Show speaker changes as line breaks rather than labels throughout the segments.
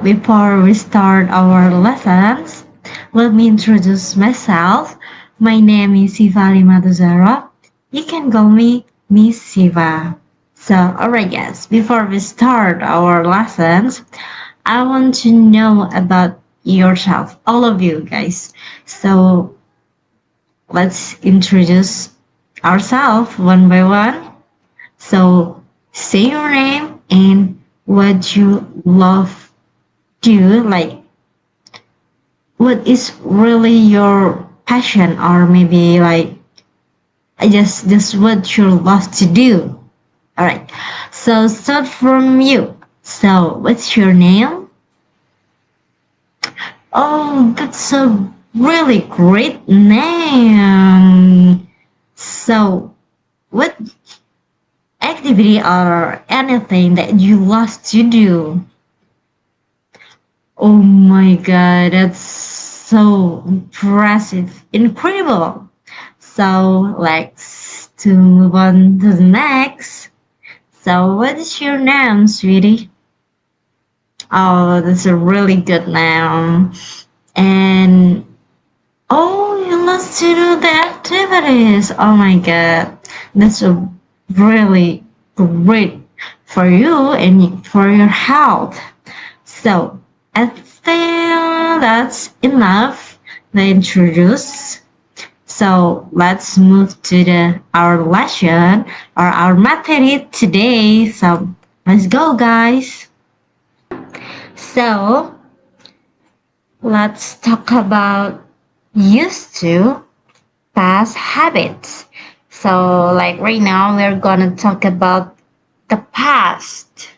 before we start our lessons, let me introduce myself. My name is Siva Limaduzara. You can call me Miss Siva. So, alright, guys, before we start our lessons, I want to know about yourself, all of you guys. So, let's introduce ourselves one by one. So, say your name and what you love do, like what is really your passion, or maybe like just what you love to do. All right. So start from you. So what's your name? Oh, that's a really great name. So what activity or anything that you love to do? Oh my god, that's so impressive, incredible. So let's to move on to the next. So what is your name, sweetie? Oh, that's a really good name. And oh, you love to do the activities. Oh my god, that's a really great for you and for your health. So I think that's enough to introduce. So let's move to the our lesson or our material today. So let's go, guys. So let's talk about used to past habits. So like right now we're gonna talk about the past.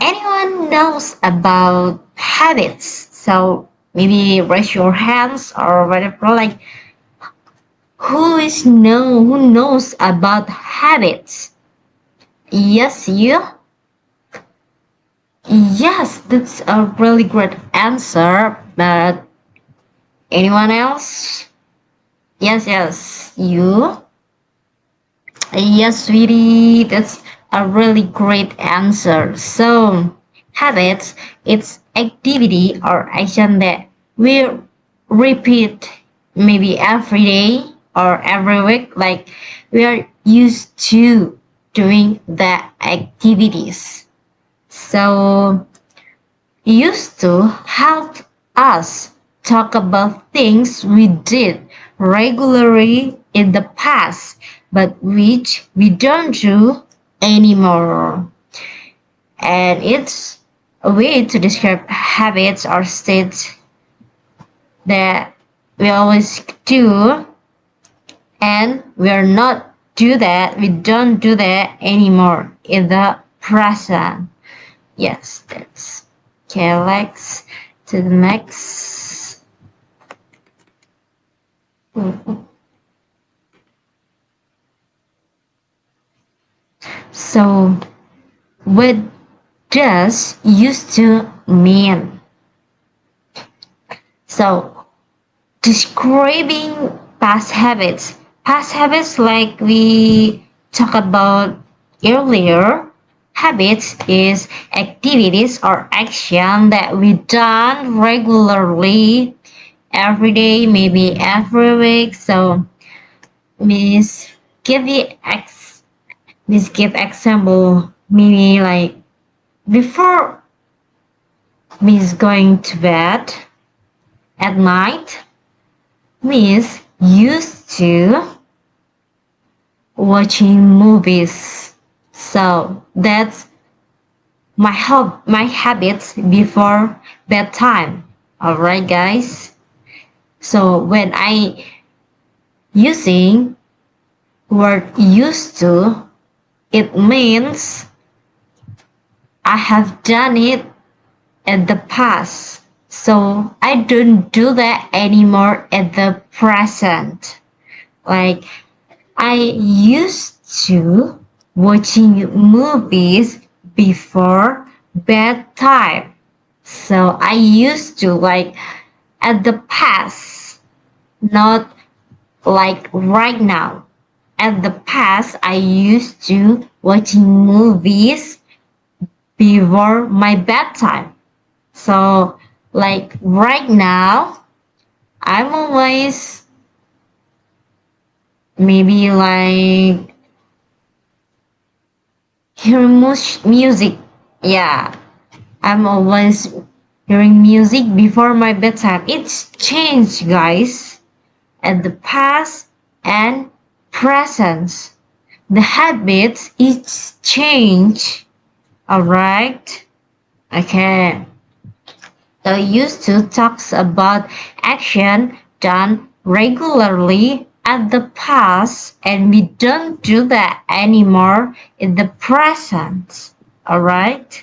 Anyone knows about habits? So maybe raise your hands or whatever. Like who knows about habits? Yes, you. Yes, that's a really great answer. But anyone else? Yes, you. Yes, sweetie, that's a really great answer. So, habits, it's activity or action that we repeat maybe every day or every week. Like we are used to doing the activities. So, used to help us talk about things we did regularly in the past, but which we don't do anymore. And it's a way to describe habits or states that we always do and we don't do that anymore in the present. Yes, that's okay. Let's to the next. So, what does used to mean? So, describing past habits. Past habits, like we talked about earlier, habits is activities or action that we done regularly every day, maybe every week. So, Miss, give the ex, Miss, give example. Maybe like before Miss going to bed at night, Miss used to watching movies. So that's my habits before bedtime. Alright guys. So when I using word used to, it means I have done it in the past. So I don't do that anymore at the present. Like I used to watching movies before bedtime. So I used to like at the past, not like right now. At the past, I used to watching movies before my bedtime. So, like right now, I'm always maybe like hearing music. Yeah, I'm always hearing music before my bedtime. It's changed, guys, at the past and present. The habits is change. All right. Okay. So used to talks about action done regularly at the past, and we don't do that anymore in the present. All right.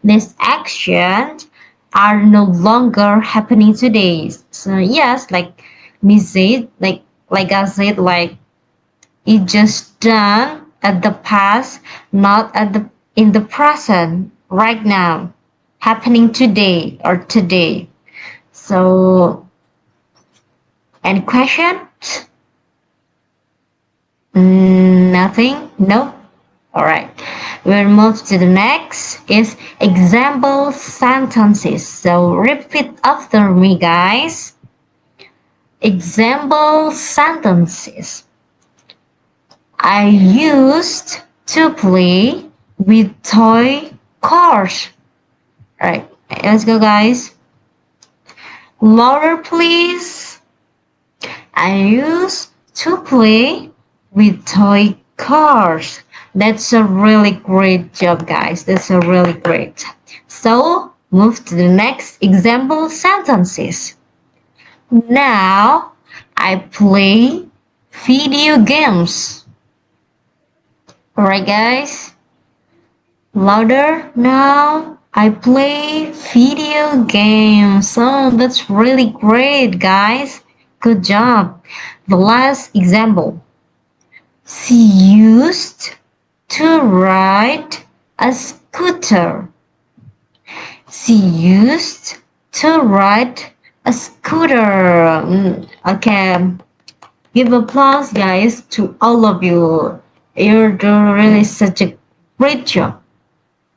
These actions are no longer happening today. So yes, like me said, like I said, like it just done at the past, not at the in the present, right now, happening today or today. So, any questions? Nothing? No? Alright. We'll move to the next is example sentences. So repeat after me, guys. Example sentences. I used to play with toy cars. Alright, let's go, guys. Louder, please. I used to play with toy cars. That's a really great job, guys. That's a really great. So, move to the next example sentences. Now, I play video games. Alright, guys. Louder now. I play video games. Oh, that's really great, guys. Good job. The last example. She used to ride a scooter. She used to ride a scooter. Okay. Give applause, guys, to all of you. You're doing really such a great job.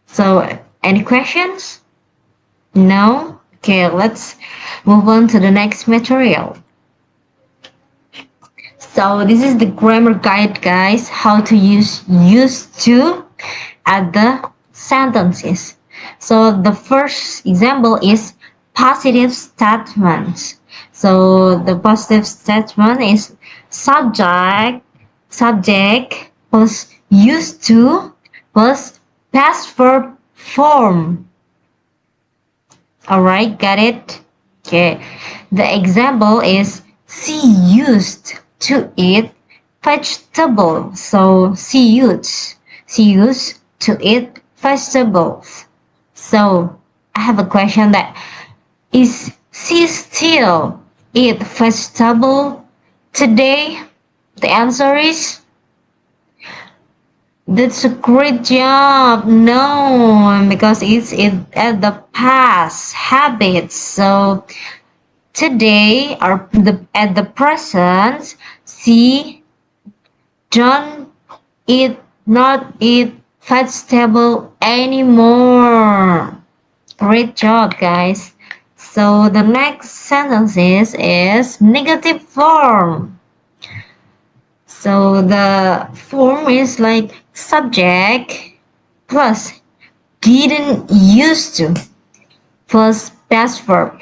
So, any questions? No? Okay, let's move on to the next material. So, this is the grammar guide, guys, how to use used to at the sentences. So, the first example is positive statements. So, the positive statement is subject plus used to plus past verb form. Alright, got it? Okay. The example is she used to eat vegetables. So she used to eat vegetables. So I have a question that is she still eat vegetable today? The answer is that's a great job. No, because it's in at the past habits. So today or at the present, she don't eat not eat vegetable anymore. Great job, guys. So the next sentences is negative form. So the form is like subject plus didn't used to plus past verb.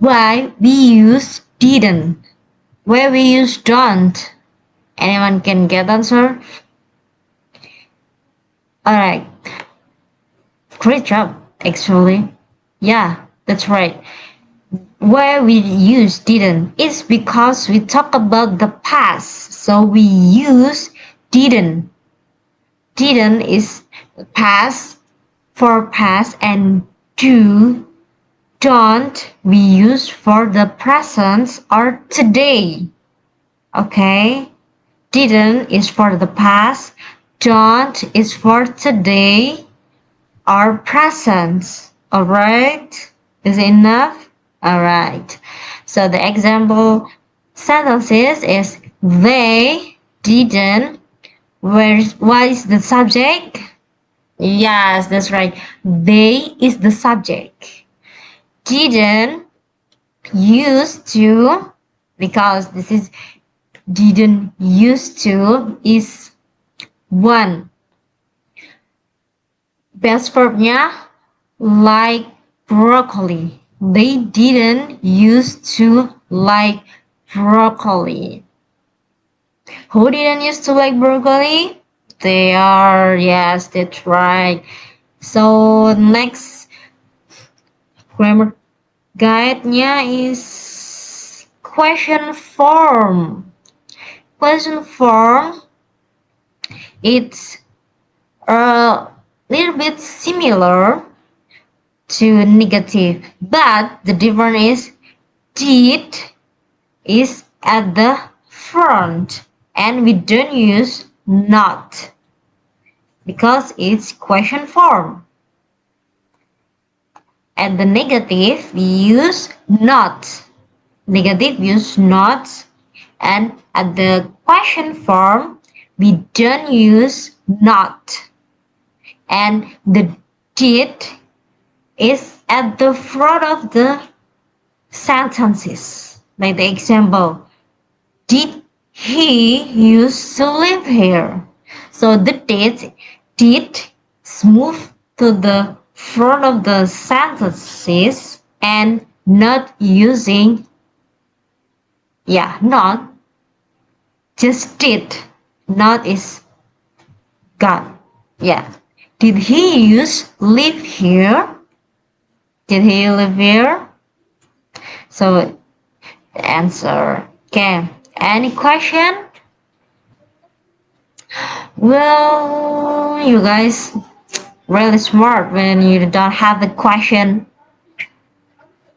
Why we use didn't? Where we use don't? Anyone can get answer? Alright, great job actually. Yeah, that's right. Where we use didn't is because we talk about the past. So we use didn't. Didn't is past for past and don't we use for the present or today. Okay? Didn't is for the past, don't is for today or present. Alright? Is it enough? Alright. So the example sentences is they didn't. What is the subject? Yes, that's right. They is the subject. didn't used to, because this is didn't used to is one. Best verbnya like broccoli. They didn't used to like broccoli. Who didn't used to like broccoli? They are, yes, that's right. So next grammar guide-nya is question form. Question form, it's a little bit similar to negative, but the difference is did is at the front and we don't use not because it's question form. At the negative we use not. Negative use not, and at the question form we don't use not. And the did is at the front of the sentences. Like the example, did he used to live here? So the did move to the front of the sentences and not using, not, just did. Not is got. Yeah. Did he used live here? Did he live here? So the answer. Okay. Any question? Well, you guys really smart when you don't have the question.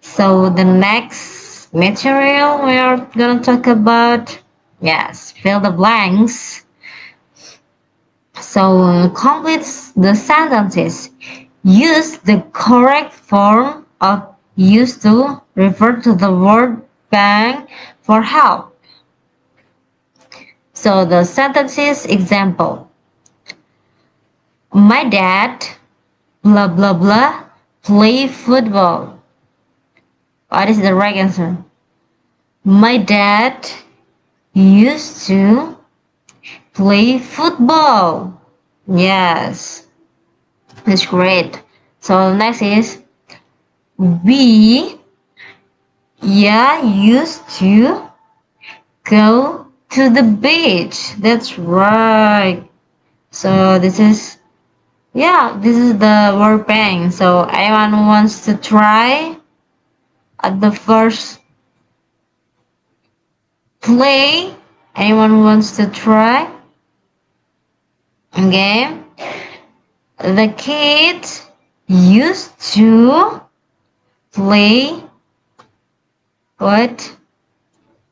So the next material we are gonna talk about, yes, fill the blanks. So complete the sentences. Use the correct form of used to refer to the word bang for help. So the sentences example. My dad, blah blah blah, play football. What is the right answer? My dad used to play football. Yes, that's great. So next is we, used to go to the beach. That's right. So this is the word bang. So anyone wants to try at the first play? Anyone wants to try? Okay. The kids used to play what?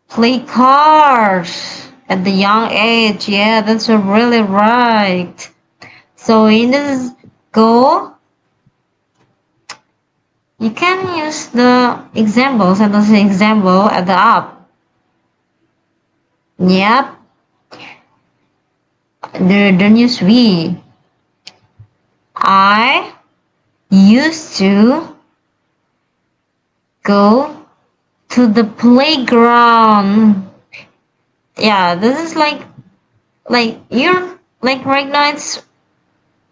Play cars at the young age. Yeah, that's really right. So in this go, you can use the examples and the example at the up. Yep. Don't use we. I used to go to the playground. Yeah, this is like you're like right now it's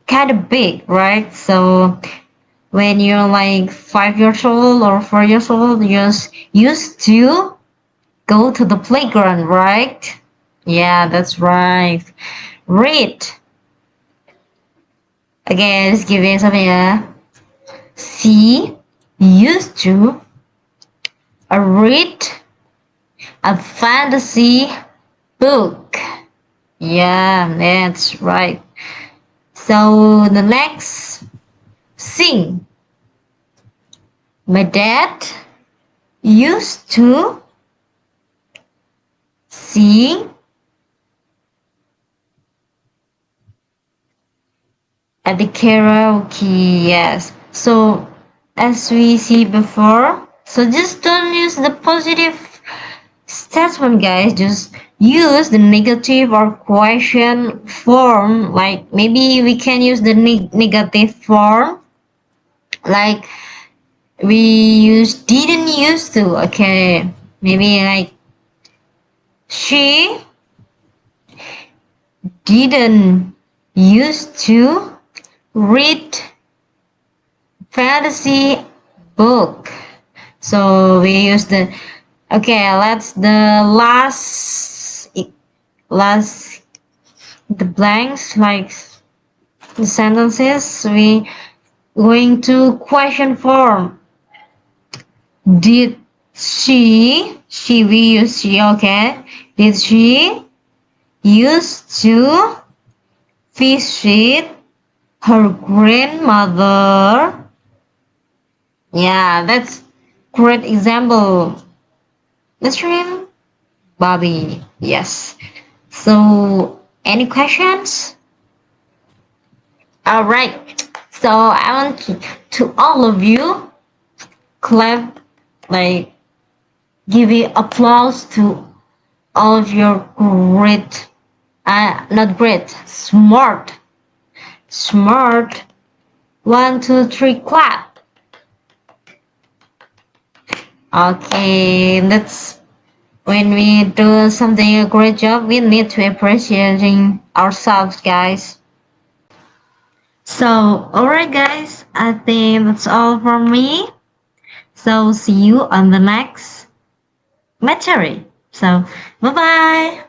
kind of big, right? So when you're like 5 years old or 4 years old, you just used to go to the playground, right? Yeah, that's right. Read. Again, let's give it something. She used to read a fantasy book. Yeah, that's right. So the next, sing. My dad used to sing at the karaoke. Yes. So as we see before, so just don't use the positive statement, guys. Just use the negative or question form. Like maybe we can use the negative form, like We didn't used to. Okay, maybe like she didn't used to read fantasy book. So we use the okay. Let's the last the blanks like the sentences. We going to question form. Did she we use she okay? Did she used to visit her grandmother? Yeah, that's great example. Let's name Bobby. Yes. So, any questions? All right. So I want to all of you clap, like give you applause to all of your great, not great, smart. 1, 2, 3, clap. Okay, that's when we do something a great job. We need to appreciating ourselves, guys. So, alright, guys, I think that's all from me. So, see you on the next material. So, bye bye.